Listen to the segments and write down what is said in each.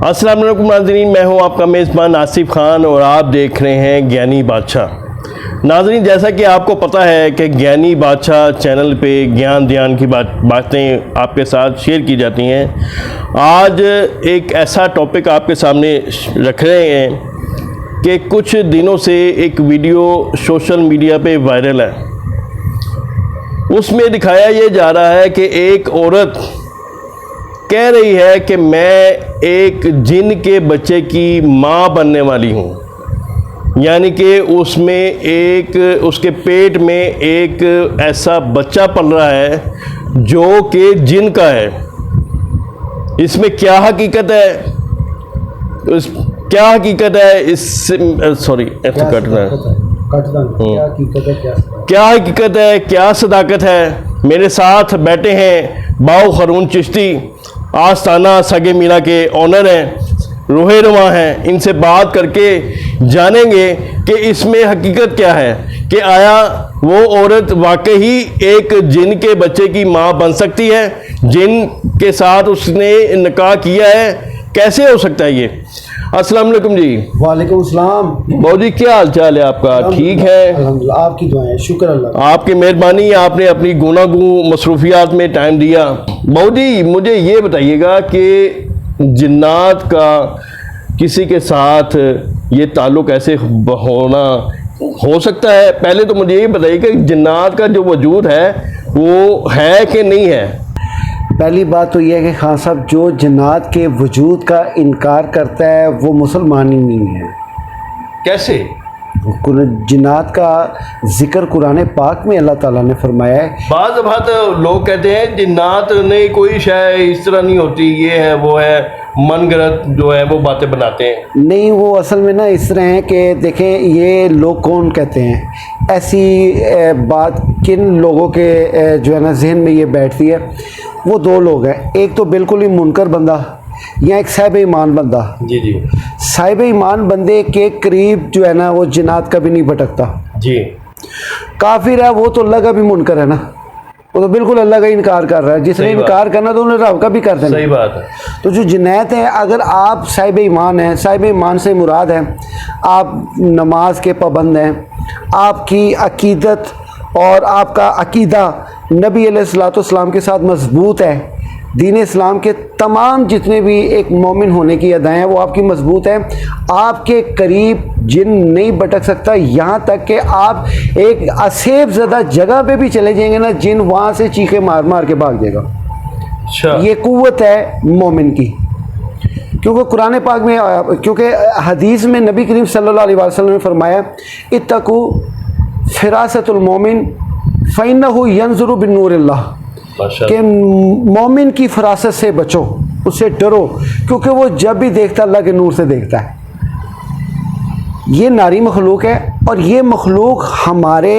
अस्सलाम वालेकुम नाज़रीन, मैं हूं आपका मेज़बान आसिफ खान और आप देख रहे हैं ज्ञानी बादशाह। नाज़रीन, जैसा कि आपको पता है कि ज्ञानी बादशाह चैनल पे ज्ञान ध्यान की बातें आपके साथ शेयर की जाती हैं। आज एक ऐसा टॉपिक आपके सामने रख रहे हैं कि कुछ दिनों से एक वीडियो सोशल मीडिया पे वायरल है। उसमें दिखाया ये जा रहा है कि एक औरत कह रही है कि मैं एक जिन के बच्चे की माँ बनने वाली हूँ, यानी कि उसके पेट में एक ऐसा बच्चा पल रहा है जो कि जिन का है। इसमें क्या हकीकत है, क्या हकीकत है क्या हकीकत है, क्या सदाकत है। मेरे साथ बैठे हैं बाऊ खरून चिश्ती, आस्ताना सगे मीरा के ऑनर हैं, रोहे रवा हैं। इनसे बात करके जानेंगे कि इसमें हकीकत क्या है, कि आया वो औरत वाकई एक जिन के बच्चे की माँ बन सकती है, जिन के साथ उसने निकाह किया है, कैसे हो सकता है ये। अस्सलाम वालेकुम जी। वालेकुम सलाम। बाबू जी, क्या हाल चाल है आपका? ठीक है, अल्हम्दुलिल्लाह, आपकी दुआएं, शुक्र अल्लाह। आपकी मेहरबानी, आपने अपनी गुनागू मसरूफियात में टाइम दिया। बाबू जी, मुझे ये बताइएगा कि जिन्नात का किसी के साथ ये ताल्लुक़ ऐसे होना हो सकता है? पहले तो मुझे ये बताइए कि जिन्नात का जो वजूद है वो है कि नहीं है। पहली बात तो यह है कि खान साहब, जो जन्नात के वजूद का इनकार करता है वो मुसलमान ही नहीं है। कैसे? जिन्नात का जिक्र कुरान पाक में अल्लाह ताला ने फरमाया है। बात लोग कहते हैं जिन्नात नहीं, कोई शय इस तरह नहीं होती, ये है वो है, मन गलत जो है वो बातें बनाते हैं। नहीं, वो असल में ना इस तरह है कि देखें, ये लोग कौन कहते हैं ऐसी बात, किन लोगों के जो है ना जहन में ये बैठती है। वो दो लोग हैं, एक तो बिल्कुल ही मुनकर बंदा या एक साहिब ईमान बंदा। जी जी। साहिब ईमान बंदे के करीब जो है ना वो जिन्नात का भी नहीं भटकता जी। काफिर है वो, तो अल्लाह का भी मुनकर है ना, वो तो बिल्कुल अल्लाह का इनकार कर रहा है। जिसने इनकार करना तो उन्हें रब का भी कर देना। सही बात है। तो जो जिन्नात है, अगर आप साहिब ईमान हैं, साहिब ईमान से मुराद है आप नमाज के पाबंद हैं, आपकी अकीदत और आपका अकीदा नबी अलैहिस्सलाम के साथ मजबूत है, दीन इस्लाम के तमाम जितने भी एक मोमिन होने की अदाएँ हैं वो आपकी मजबूत है, आपके करीब जिन नहीं भटक सकता। यहाँ तक कि आप एक असेब ज़दा जगह पे भी चले जाएंगे ना, जिन वहाँ से चीखे मार मार के भाग जाएगा। अच्छा। ये कुव्वत है मोमिन की, क्योंकि कुरान पाक में, क्योंकि हदीस में नबी करीम सल्लल्लाहु अलैहि वसल्लम ने फरमाया, इत्तकू फिरासतुल मोमिन फ़इन्नहु यंज़ुरु बिन्नूरिल्लाह, कि मोमिन की फरासत से बचो, उससे डरो, क्योंकि वो जब भी देखता अल्लाह के नूर से देखता है। ये नारी मखलूक है और ये मखलूक हमारे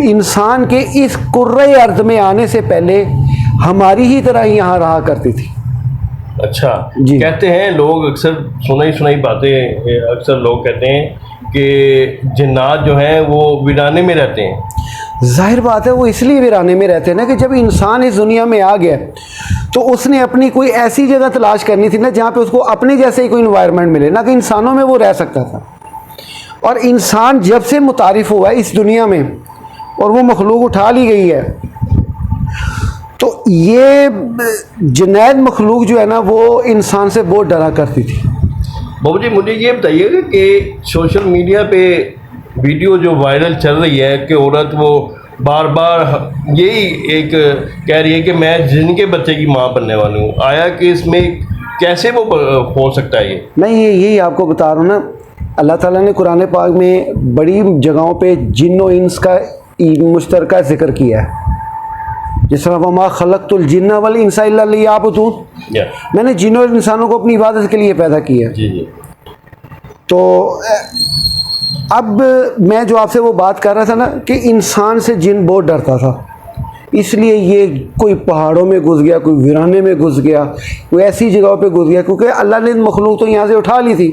इंसान के इस कुर्रे अर्द में आने से पहले हमारी ही तरह यहाँ रहा करती थी। अच्छा जी। कहते हैं लोग, अक्सर सुनाई बातें, अक्सर लोग कहते हैं कि जिन्नात जो हैं वो वीराने में रहते हैं। जाहिर बात है, वो इसलिए वीराने में रहते हैं ना कि जब इंसान इस दुनिया में आ गया तो उसने अपनी कोई ऐसी जगह तलाश करनी थी ना जहाँ पे उसको अपने जैसे ही कोई इन्वायरमेंट मिले, ना कि इंसानों में वो रह सकता था। और इंसान जब से मुतारिफ हुआ है इस दुनिया में और वो मखलूक उठा ली गई है, तो ये जिन्नात मखलूक जो है ना वो इंसान से बहुत डरा करती थी। बाबू जी, मुझे ये बताइएगा कि सोशल मीडिया पे वीडियो जो वायरल चल रही है कि औरत वो बार बार यही एक कह रही है कि मैं जिनके बच्चे की माँ बनने वाली हूँ, आया कि इसमें कैसे वो हो सकता है? ये मैं यही आपको बता रहा हूँ ना, अल्लाह ताला ने कुरान पाक में बड़ी जगहों पे जिन्न और इंस का मुश्तरका जिक्र किया है। जिस तरह वमा खलक़तुल जिन्ना वल इंसा इल्ला लियअबुदून, मैंने जिन्नों और इंसानों को अपनी इबादत के लिए पैदा किया। जी जी। तो अब मैं जो आपसे वो बात कर रहा था ना कि इंसान से जिन बहुत डरता था, इसलिए ये कोई पहाड़ों में घुस गया, कोई वीराने में घुस गया, कोई ऐसी जगहों पे घुस गया, क्योंकि अल्लाह ने मखलूक तो यहाँ से उठा ली थी,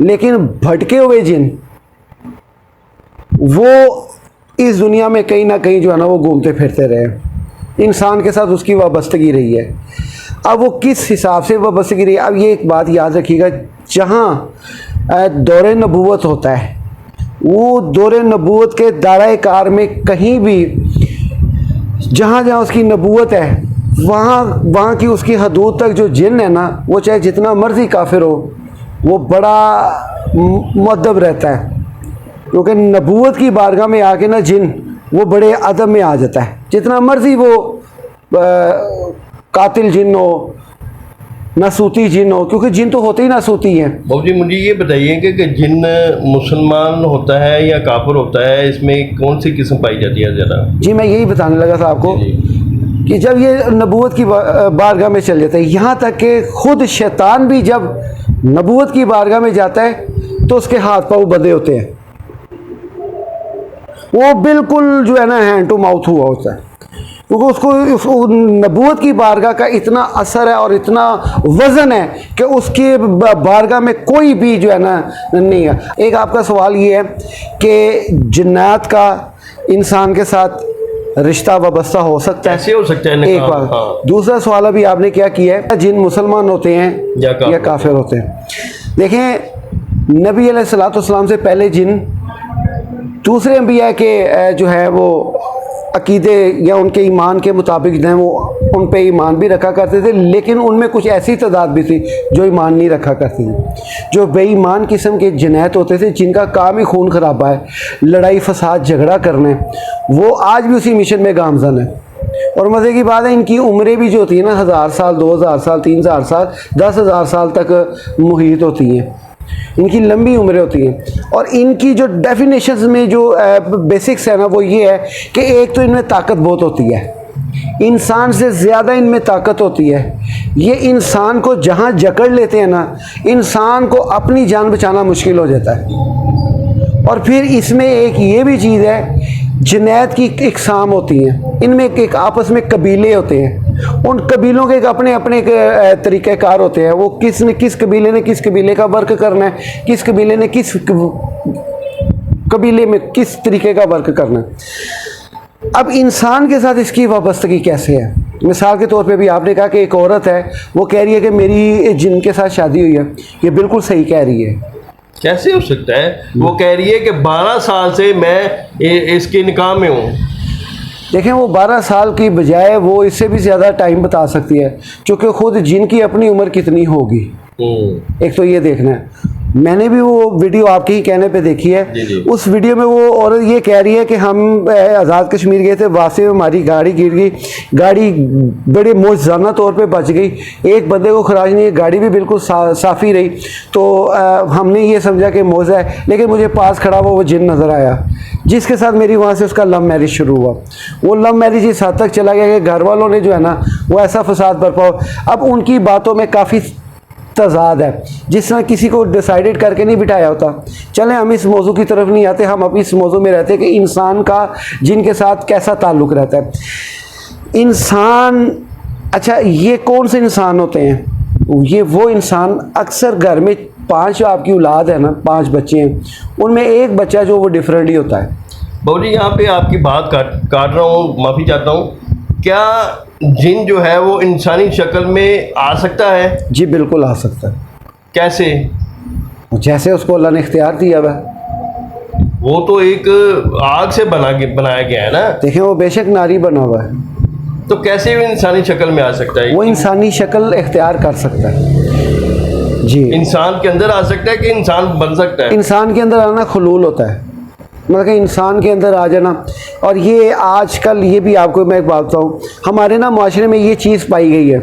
लेकिन भटके हुए जिन वो इस दुनिया में कहीं ना कहीं जो है ना वो घूमते फिरते रहे। इंसान के साथ उसकी वाबस्तगी रही है। अब वो किस हिसाब से वाबस्तगी रही। अब ये एक बात याद रखिएगा, जहाँ दौरे नबूवत होता है, वो दौरे नबूवत के दायरे कार में कहीं भी जहाँ जहाँ उसकी नबूवत है, वहाँ की उसकी हदूद तक जो जिन है ना, वो चाहे जितना मर्जी काफिर हो, वो बड़ा मुअद्दब रहता है। क्योंकि नबूवत की बारगाह में आके ना जिन वो बड़े अदब में आ जाता है, जितना मर्जी वो कातिल जिन हो, नासूती जिन हो, क्योंकि जिन तो होते ही नासूती हैं। बाबू जी मुझे ये बताइए कि जिन मुसलमान होता है या काफिर होता है, इसमें कौन सी किस्म पाई जाती है ज़्यादा? जी मैं यही बताने लगा था आपको कि जब ये नबूवत की बारगाह में चल जाता है, यहाँ तक कि खुद शैतान भी जब नबूवत की बारगाह में जाता है तो उसके हाथ पाँव बंधे होते हैं, वो बिल्कुल जो है ना हैंड टू माउथ हुआ होता है, क्योंकि उसको नबूवत की बारगाह का इतना असर है और इतना वज़न है कि उसकी बारगाह में कोई भी जो है ना नहीं है। एक आपका सवाल ये है कि जिन्नात का इंसान के साथ रिश्ता वाबस्ता हो सकता है? कैसे हो सकता है? एक बार हाँ। दूसरा सवाल अभी आपने क्या किया है, जिन मुसलमान होते हैं या काफिर होते हैं। देखें, नबी अलैहिस्सलाम से पहले जिन दूसरे अंबिया के जो है वो अकीदे या उनके ईमान के मुताबिक जो है वो उन पे ईमान भी रखा करते थे, लेकिन उनमें कुछ ऐसी तादाद भी थी जो ईमान नहीं रखा करती थी, जो बेईमान किस्म के जिनायत होते थे, जिनका काम ही खून खराबा है, लड़ाई फसाद झगड़ा करना है, वो आज भी उसी मिशन में गामजन है। और मज़े की बात है, इनकी उम्रें भी जो होती है ना 1000 साल, 2000 साल, 3000 साल, 10,000 साल तक मुहीत होती हैं, इनकी लंबी उम्रें होती हैं। और इनकी जो डेफिनेशंस में जो बेसिक्स है ना, वो ये है कि एक तो इनमें ताकत बहुत होती है, इंसान से ज़्यादा इनमें ताकत होती है। ये इंसान को जहाँ जकड़ लेते हैं ना, इंसान को अपनी जान बचाना मुश्किल हो जाता है। और फिर इसमें एक ये भी चीज़ है, जिनायत की इकसाम होती हैं, इनमें एक आपस में कबीले होते हैं, उन कबीलों के एक अपने अपने तरीक़ेकार होते हैं। वो किस कबीले ने किस कबीले का वर्क करना है, किस कबीले ने किस कबीले में किस तरीके का वर्क करना है। अब इंसान के साथ इसकी वाबस्तगी कैसे है? मिसाल के तौर पे भी आपने कहा कि एक औरत है, वो कह रही है कि मेरी जिन के साथ शादी हुई है, ये बिल्कुल सही कह रही है। कैसे हो सकता है? वो कह रही है कि 12 साल से मैं इसके निकाह में हूँ। देखें, वो 12 साल की बजाय वो इससे भी ज़्यादा टाइम बता सकती है, क्योंकि खुद जिनकी अपनी उम्र कितनी होगी एक तो ये देखना है। मैंने भी वो वीडियो आपके ही कहने पे देखी है। जी। उस वीडियो में वो औरत ये कह रही है कि हम आज़ाद कश्मीर गए थे, वास्ते में हमारी गाड़ी गिर गई, गाड़ी बड़े मौजज़ाना तौर पे बच गई, एक बंदे को खराज नहीं, गाड़ी भी बिल्कुल साफ़ी रही। तो हमने ये समझा कि मौजा है, लेकिन मुझे पास खड़ा हुआ वो जिन नज़र आया, जिसके साथ मेरी वहाँ से उसका लव मैरिज शुरू हुआ। वो लव मैरिज इस हद तक चला गया कि घर वालों ने जो है ना वो ऐसा फसाद बरपा। अब उनकी बातों में काफ़ी तजाद है, जिस तरह किसी को डिसाइडेड करके नहीं बिठाया होता। चलें हम इस मौजू की तरफ नहीं आते, हम अभी इस मौजू में रहते हैं कि इंसान का जिनके साथ कैसा ताल्लुक़ रहता है। इंसान, अच्छा ये कौन से इंसान होते हैं? ये वो इंसान अक्सर घर में 5 आपकी औलाद है ना, 5 बच्चे हैं, उनमें एक बच्चा जो वो डिफरेंट ही होता है। बाबू जी यहाँ पे आपकी बात काट रहा हूँ, माफ़ी चाहता हूँ। क्या जिन जो है वो इंसानी शक्ल में आ सकता है? जी बिल्कुल आ सकता है। कैसे? जैसे उसको अल्लाह ने इख्तियार दिया हुआ। वो तो एक आग से बनाया गया है ना। देखें, वो बेशक नारी बना हुआ है, तो कैसे वो इंसानी शक्ल में आ सकता है? वो इंसानी शक्ल इख्तियार कर सकता है। जी, इंसान के अंदर आ सकता है कि इंसान बन सकता है? इंसान के अंदर आना खुलूल होता है, मतलब कि इंसान के अंदर आ जाना। और ये आजकल ये भी आपको मैं एक बात बताऊँ, हमारे ना माशरे में ये चीज़ पाई गई है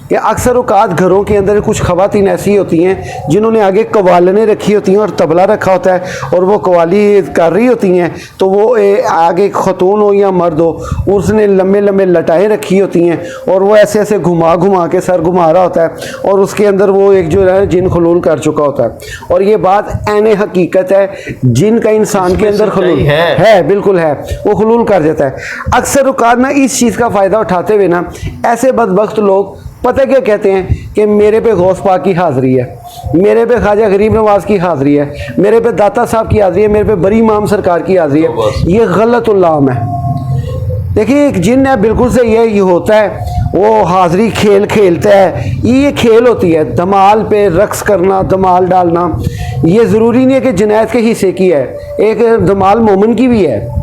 कि अक्सर औकात घरों के अंदर कुछ ख़वातीन ऐसी होती हैं जिन्होंने आगे कवालने रखी होती हैं और तबला रखा होता है, और वो कवाली कर रही होती हैं। तो वो आगे खतून हो या मर्द हो, उसने लंबे लंबे लटाएँ रखी होती हैं, और वो ऐसे ऐसे घुमा घुमा के सर घुमा रहा होता है, और उसके अंदर वो एक जो है जिन खुलूल कर चुका होता है। और ये बात ऐन हकीकत है, जिन का इंसान के अंदर खुलूल है, बिल्कुल है, वो खुलूल कर जाता है। अक्सर औकात ना इस चीज़ का फ़ायदा उठाते हुए ना ऐसे बदबख्त लोग पता क्या कहते हैं कि मेरे पे गौस पाक की हाज़िरी है, मेरे पे ख्वाजा गरीब नवाज की हाज़िरी है, मेरे पे दाता साहब की हाज़िरी है, मेरे पे बरी इमाम सरकार की हाज़िरी है। ये गलत उल्लाम है। देखिए, एक जिन है बिल्कुल सही है, ये होता है, वो हाज़री खेल खेलता है, ये खेल होती है। धमाल पे रक्स करना, धमाल डालना, ये ज़रूरी नहीं है कि जनायत के हिस्से की है, एक धमाल मोमिन की भी है।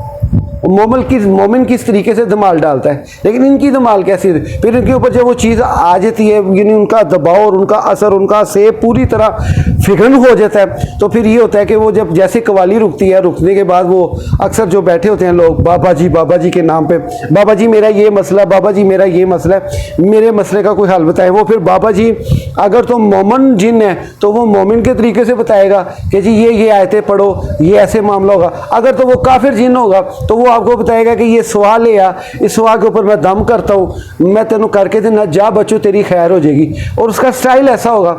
मोमिन किस तरीके से धमाल डालता है, लेकिन इनकी धमाल कैसी, फिर इनके ऊपर जब वो चीज़ आ जाती है, यानी उनका दबाव और उनका असर, उनका सेब पूरी तरह फिगन हो जाता है, तो फिर ये होता है कि वो जब जैसे कवाली रुकती है, रुकने के बाद वो अक्सर जो बैठे होते हैं लोग, बाबा जी के नाम पे, बाबा जी मेरा ये मसला, बाबा जी मेरा ये मसला है, मेरे मसले का कोई हल बताए। वो फिर बाबा जी अगर तो मोमिन जिन है तो वो मोमिन के तरीके से बताएगा कि जी ये आयतें पढ़ो, ये ऐसे मामला होगा। अगर तो वो काफिर जिन होगा तो वो आपको बताएगा कि ये सवाल है, या इस सवाल के ऊपर मैं दम करता हूँ, मैं तेनों करके देना, जा बच्चों तेरी खैर हो जाएगी, और उसका स्टाइल ऐसा होगा।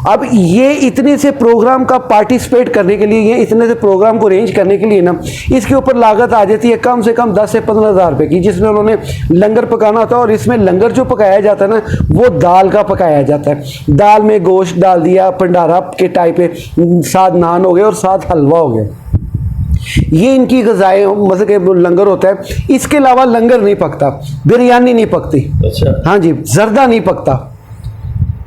अब ये इतने से प्रोग्राम का पार्टिसिपेट करने के लिए, ये इतने से प्रोग्राम को अरेंज करने के लिए ना, इसके ऊपर लागत आ जाती है कम से कम 10 से 15 हज़ार रुपये की, जिसमें उन्होंने लंगर पकाना होता है। और इसमें लंगर जो पकाया जाता है ना, वो दाल का पकाया जाता है, दाल में गोश्त डाल दिया, भंडारा के टाइप पे, साथ नान हो गए और साथ हलवा हो गया। ये इनकी ग़िज़ाएँ मतलब के लंगर होता है। इसके अलावा लंगर नहीं पकता, बिरयानी नहीं पकती, अच्छा, हाँ जी, जर्दा नहीं पकता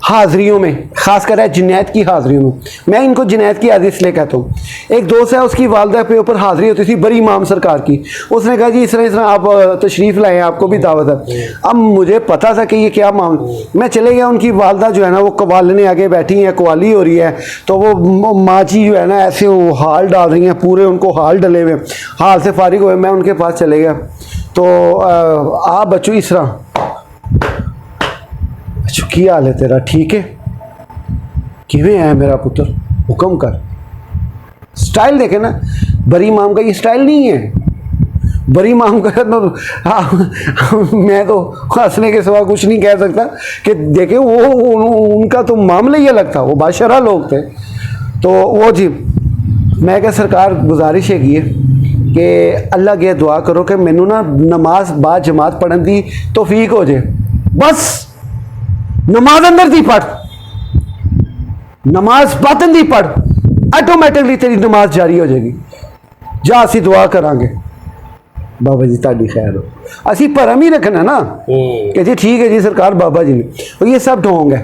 हाज़रियों में, ख़ासकर है जनायत की हाज़रियों में। मैं इनको जनायत की हाज़री इसलिए कहता हूँ। एक दोस्त है, उसकी वालदा पे ऊपर हाज़री होती थी बड़ी इमाम सरकार की। उसने कहा जी इस तरह आप तशरीफ़ लाएँ, आपको भी दावत है। अब मुझे पता था कि ये क्या मामला, मैं चले गया। उनकी वालदा जो है ना, वो कवालने आगे बैठी हैं, कवाली हो रही है, तो वो माँ जी जो है ना ऐसे वो हाल डाल रही हैं, पूरे उनको हाल डले हुए, हाल से फारिग हुए। मैं उनके पास चले गया, तो आप बच्चों इस तरह, क्या हाल है तेरा, ठीक है, किवें है मेरा पुत्र, हुक्म कर। स्टाइल देखे ना, बरी इमाम का ये स्टाइल नहीं है। बरी इमाम का तो मैं तो हंसने के सिवा कुछ नहीं कह सकता कि देखे वो उनका तो मामला ही अलग था, वो बादशाह लोग थे। तो वो जी, मैं क्या सरकार गुजारिश है कि अल्लाह के दुआ करो कि मैनू ना नमाज बाद जमात पढ़न दी तौफीक हो जाए। बस नमाज अंदर दी पढ़, नमाज बातन दी पढ़, ऑटोमैटिकली तेरी नमाज जारी हो जाएगी। जा असी दुआ करांगे, बाबा जी ताड़ी खैर हो, असी भरम ही रखना ना कि जी ठीक है जी सरकार बाबा जी ने। और ये सब ढोंग है।